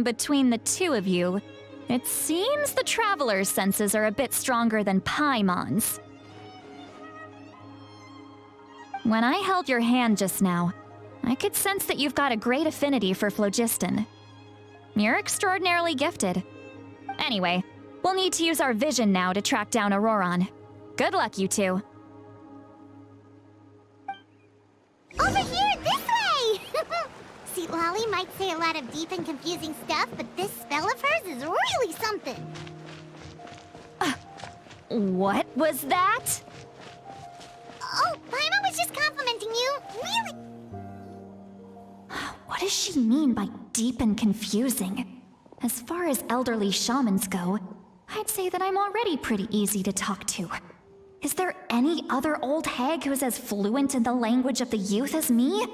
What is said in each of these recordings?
between the two of you, it seems the Traveler's senses are a bit stronger than Paimon's. When I held your hand just now, I could sense that you've got a great affinity for phlogiston. You're extraordinarily gifted. Anyway, we'll need to use our vision now to track down Auroron. Good luck, you two. Over here, this way! See, Lolly might say a lot of deep and confusing stuff, but this spell of hers is really something. What was that? Oh, Paimon was just complimenting you. Really? What does she mean by deep and confusing? As far as elderly shamans go, I'd say that I'm already pretty easy to talk to. Is there any other old hag who's as fluent in the language of the youth as me?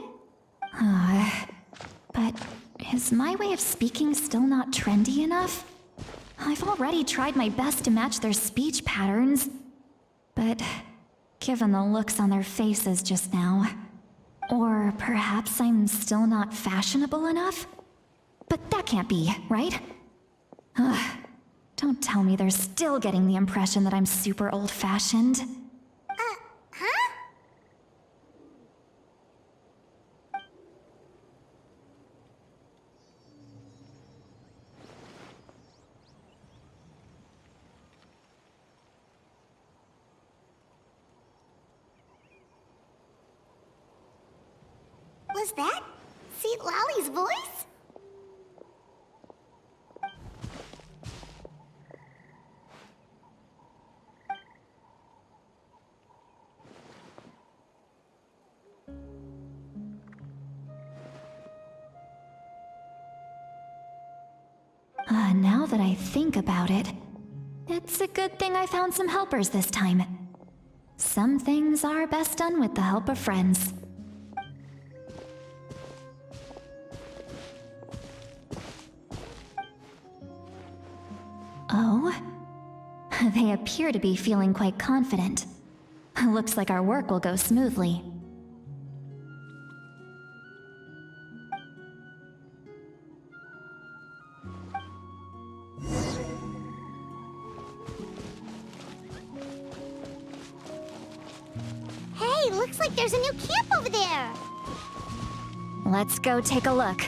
But is my way of speaking still not trendy enough? I've already tried my best to match their speech patterns. But given the looks on their faces just now, or perhaps I'm still not fashionable enough? But that can't be, right? Don't tell me they're still getting the impression that I'm super old-fashioned. Huh? Was that Seat Lolly's voice? Now that I think about it, it's a good thing I found some helpers this time. Some things are best done with the help of friends. Oh? They appear to be feeling quite confident. Looks like our work will go smoothly. Hey, looks like there's a new camp over there. Let's go take a look.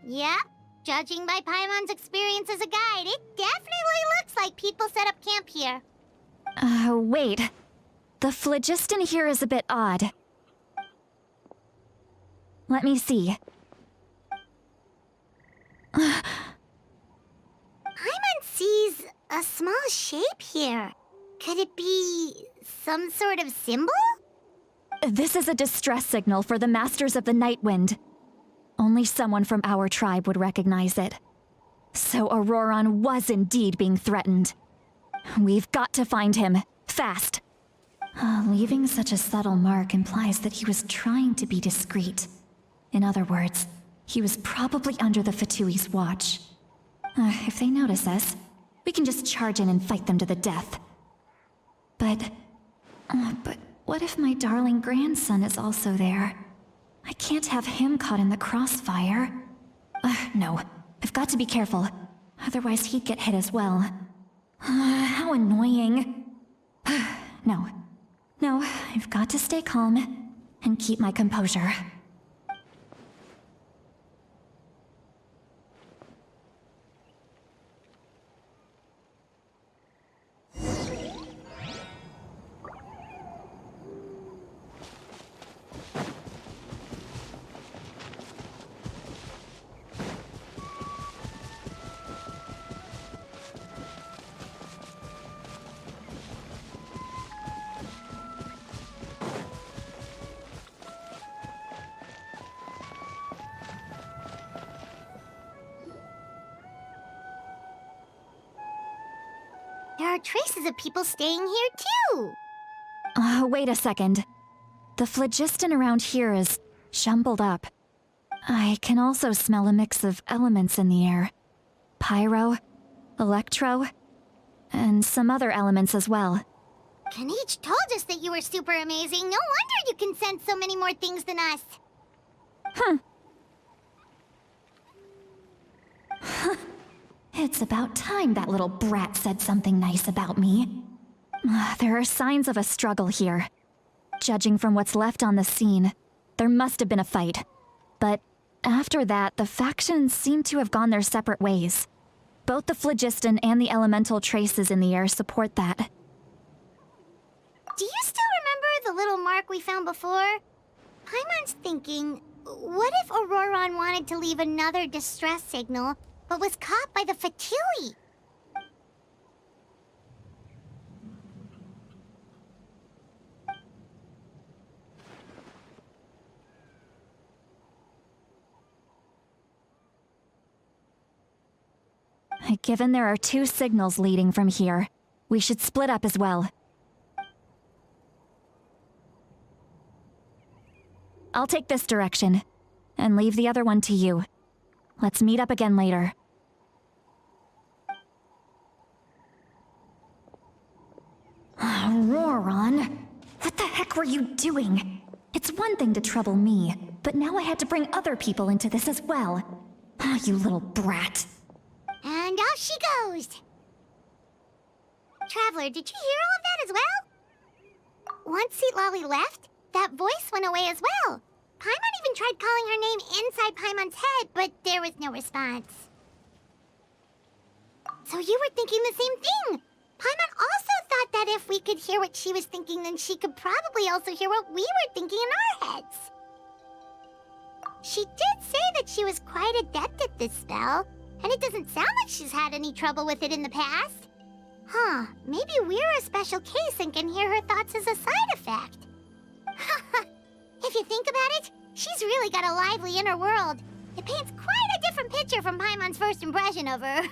Yep. Judging by Paimon's experience as a guide, it definitely looks like people set up camp here. Wait. The phlogiston here is a bit odd. Let me see. Paimon sees a small shape here. Could it be some sort of symbol? This is a distress signal for the Masters of the Night Wind. Only someone from our tribe would recognize it. So Auroron was indeed being threatened. We've got to find him, fast. Leaving such a subtle mark implies that he was trying to be discreet. In other words, he was probably under the Fatui's watch. If they notice us, we can just charge in and fight them to the death. But what if my darling grandson is also there? I can't have him caught in the crossfire. No, I've got to be careful. Otherwise he'd get hit as well. How annoying. No, I've got to stay calm and keep my composure. There are traces of people staying here, too. Wait a second. The phlogiston around here is jumbled up. I can also smell a mix of elements in the air. Pyro, electro, and some other elements as well. Kaniche told us that you were super amazing. No wonder you can sense so many more things than us. It's about time that little brat said something nice about me. There are signs of a struggle here. Judging from what's left on the scene, there must have been a fight. But after that, the factions seem to have gone their separate ways. Both the phlogiston and the elemental traces in the air support that. Do you still remember the little mark we found before? Paimon's thinking, what if Auroron wanted to leave another distress signal, but was caught by the Fatui? Given there are 2 signals leading from here, we should split up as well. I'll take this direction, and leave the other one to you. Let's meet up again later. Auroron, what the heck were you doing? It's one thing to trouble me, but now I had to bring other people into this as well. Oh, you little brat. And off she goes! Traveler, did you hear all of that as well? Once Seatlolly left, that voice went away as well. Paimon even tried calling her name inside Paimon's head, but there was no response. So you were thinking the same thing! Paimon also thought that if we could hear what she was thinking, then she could probably also hear what we were thinking in our heads. She did say that she was quite adept at this spell, and it doesn't sound like she's had any trouble with it in the past. Huh, maybe we're a special case and can hear her thoughts as a side effect. If you think about it, she's really got a lively inner world. It paints quite a different picture from Paimon's first impression of her.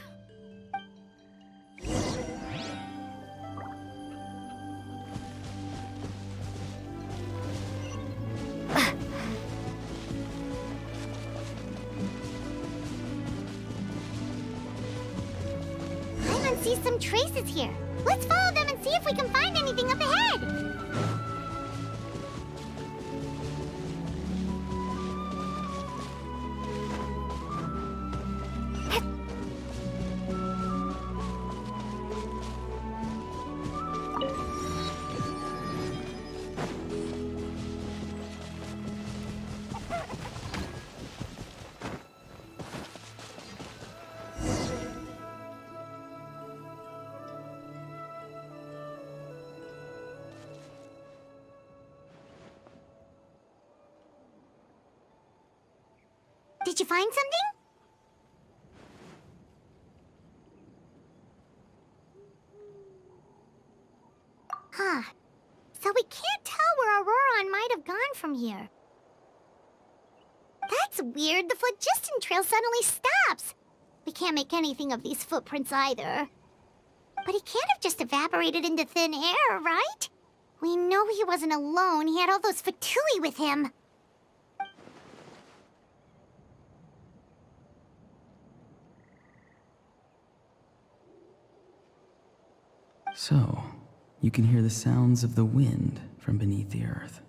Paimon sees some traces here. Let's follow them and see if we can find anything up ahead. Did you find something? Huh. So we can't tell where Auroron might have gone from here. That's weird. The phlogiston trail suddenly stops. We can't make anything of these footprints either. But he can't have just evaporated into thin air, right? We know he wasn't alone. He had all those Fatui with him. So, you can hear the sounds of the wind from beneath the earth.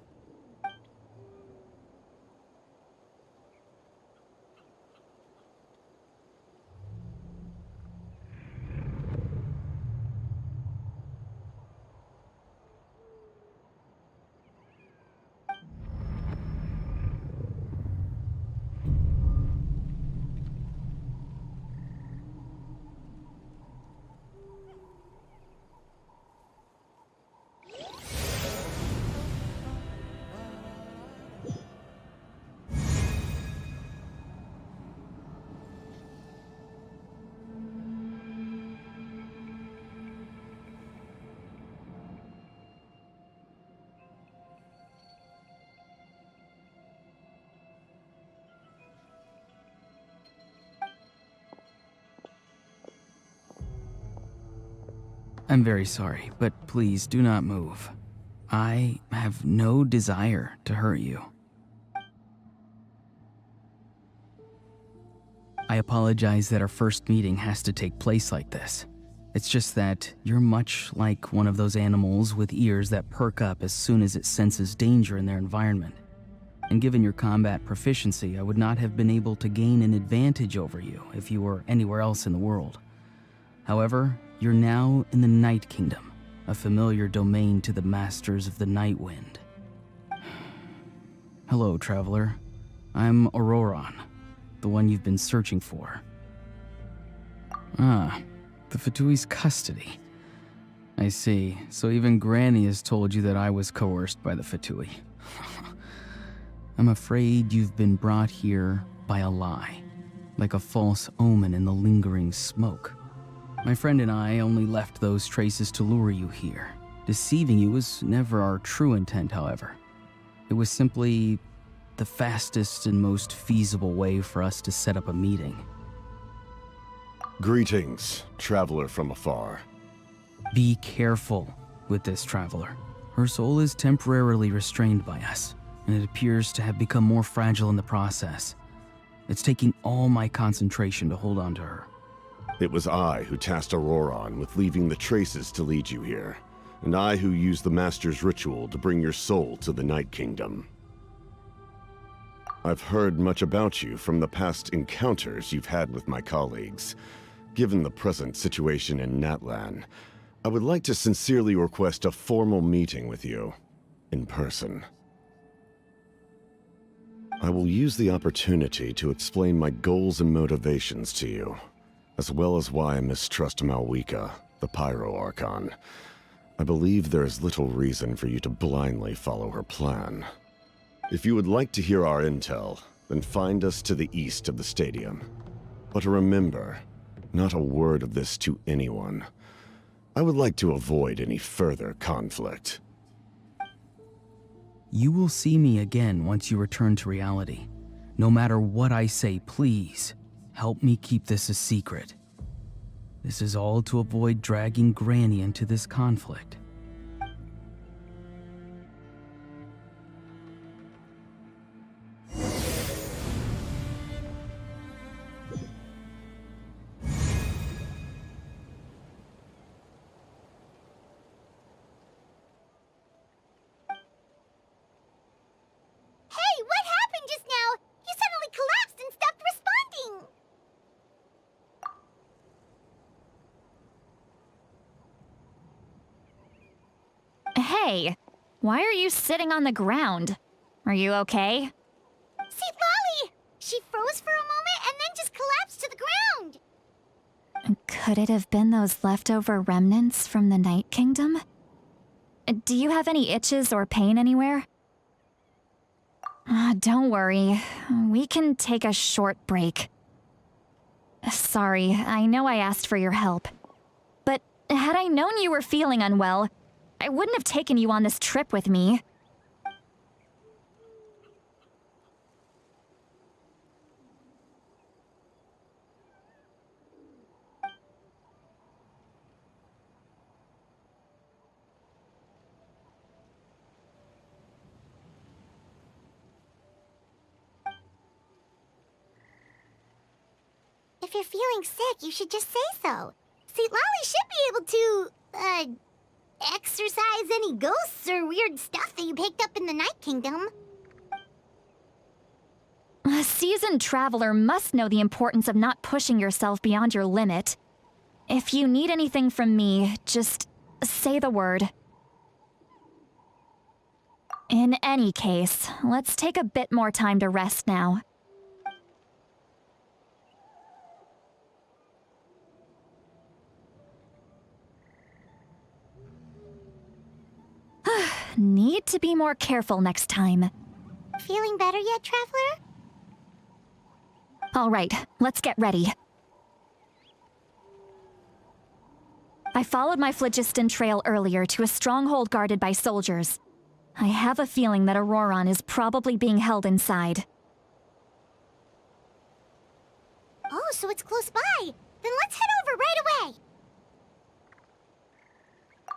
I'm very sorry, but please do not move. I have no desire to hurt you. I apologize that our first meeting has to take place like this. It's just that you're much like one of those animals with ears that perk up as soon as it senses danger in their environment. And given your combat proficiency, I would not have been able to gain an advantage over you if you were anywhere else in the world. However, you're now in the Night Kingdom, a familiar domain to the Masters of the Night Wind. Hello, traveler. I'm Auroron, the one you've been searching for. Ah, the Fatui's custody. I see. So even Granny has told you that I was coerced by the Fatui. I'm afraid you've been brought here by a lie, like a false omen in the lingering smoke. My friend and I only left those traces to lure you here. Deceiving you was never our true intent, however. It was simply the fastest and most feasible way for us to set up a meeting. Greetings, traveler from afar. Be careful with this traveler. Her soul is temporarily restrained by us, and it appears to have become more fragile in the process. It's taking all my concentration to hold on to her. It was I who tasked Auroron with leaving the traces to lead you here, and I who used the Master's ritual to bring your soul to the Night Kingdom. I've heard much about you from the past encounters you've had with my colleagues. Given the present situation in Natlan, I would like to sincerely request a formal meeting with you, in person. I will use the opportunity to explain my goals and motivations to you, as well as why I mistrust Malwika, the Pyro Archon. I believe there is little reason for you to blindly follow her plan. If you would like to hear our intel, then find us to the east of the stadium. But remember, not a word of this to anyone. I would like to avoid any further conflict. You will see me again once you return to reality. No matter what I say, please, help me keep this a secret. This is all to avoid dragging Granny into this conflict. Hey, what happened just now? You suddenly collapsed and stopped responding. Hey, why are you sitting on the ground? Are you okay? See, Lolly! She froze for a moment and then just collapsed to the ground. Could it have been those leftover remnants from the Night Kingdom? Do you have any itches or pain anywhere? Don't worry. We can take a short break. Sorry, I know I asked for your help. But had I known you were feeling unwell, I wouldn't have taken you on this trip with me. If you're feeling sick, you should just say so. See, Lolly should be able to, exorcise any ghosts or weird stuff that you picked up in the Night Kingdom. A seasoned traveler must know the importance of not pushing yourself beyond your limit. If you need anything from me, just say the word. In any case, let's take a bit more time to rest now. Need to be more careful next time. Feeling better yet, traveler? All right, let's get ready. I followed my phlogiston trail earlier to a stronghold guarded by soldiers. I have a feeling that Auroron is probably being held inside. Oh, so it's close by. Then let's head over right away.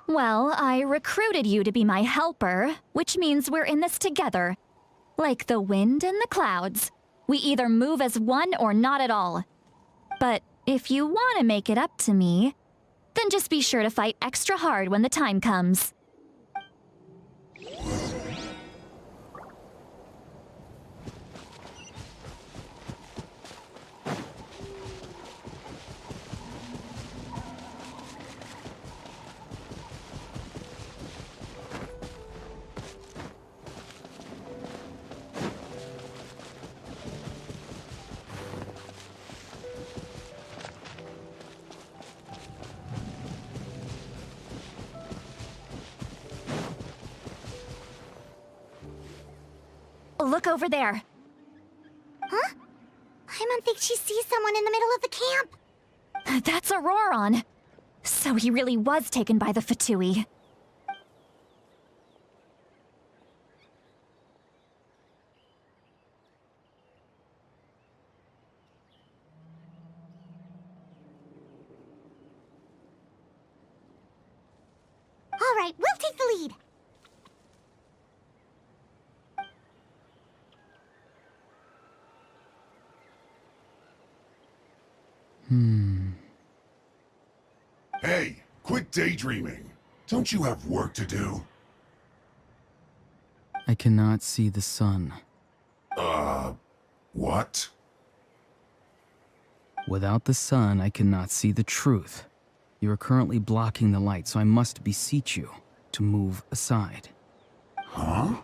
Well, I recruited you to be my helper, which means we're in this together. Like the wind and the clouds. We either move as one or not at all. But if you want to make it up to me, then just be sure to fight extra hard when the time comes. Look over there. Huh? Paimon thinks she sees someone in the middle of the camp. That's Auroron. So he really was taken by the Fatui. All right, we'll take the lead. Hey, quit daydreaming. Don't you have work to do? I cannot see the sun. What? Without the sun, I cannot see the truth. You are currently blocking the light, so I must beseech you to move aside. Huh?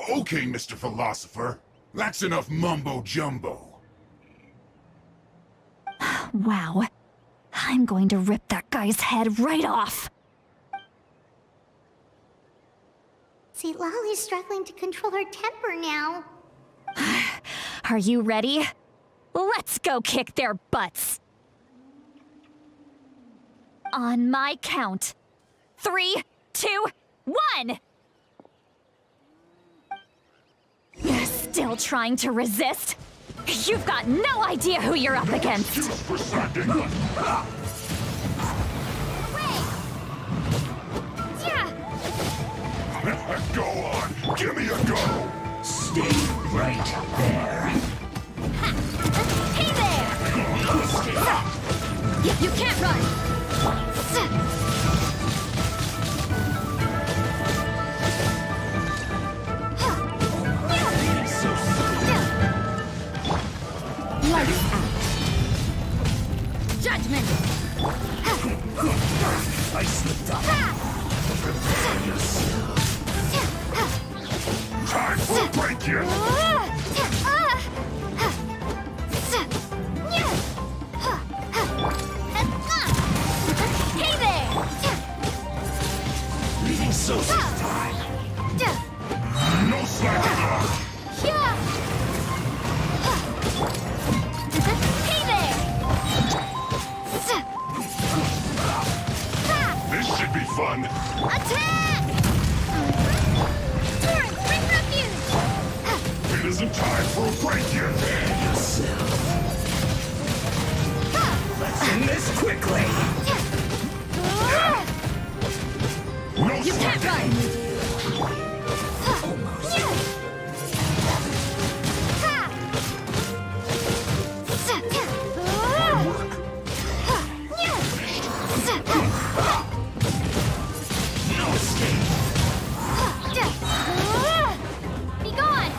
Okay, Mr. Philosopher. That's enough mumbo-jumbo. Wow. I'm going to rip that guy's head right off. See, Lolly's struggling to control her temper now. Are you ready? Let's go kick their butts. On my count. 3, 2, 1! Still trying to resist? You've got no idea who you're up against. Just for standing. Go on, give me a go. Stay right there. Hey there! You can't run! Lights out. Judgment! I slipped up. Prepare yourself. Time for a break here. Hey there! Leaving Sosa's time. No slacking off. Hey there! This should be fun. Attack! Torrent, bring refuge! It isn't time for a break yet. Prepare yourself. Let's end this quickly. No You can't slacking. run! No escape. Be gone!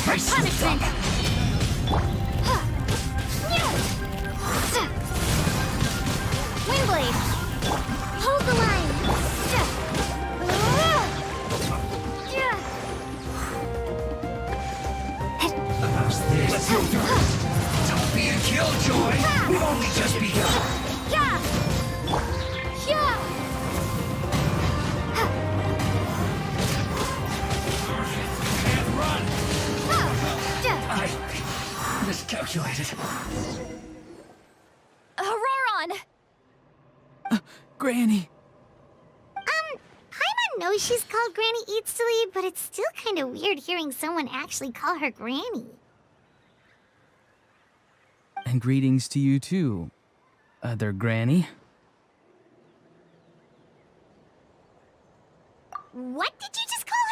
I slipped Punishment! up. Windblade! Hold the line! How's this? Let's go. Don't be a killjoy. We've only just begun. Yeah! Yeah! Can't run. I miscalculated. Auroron! Granny! Paimon knows she's called Granny Eats to Lead, but it's still kind of weird hearing someone actually call her Granny. And greetings to you too, other Granny. What did you just call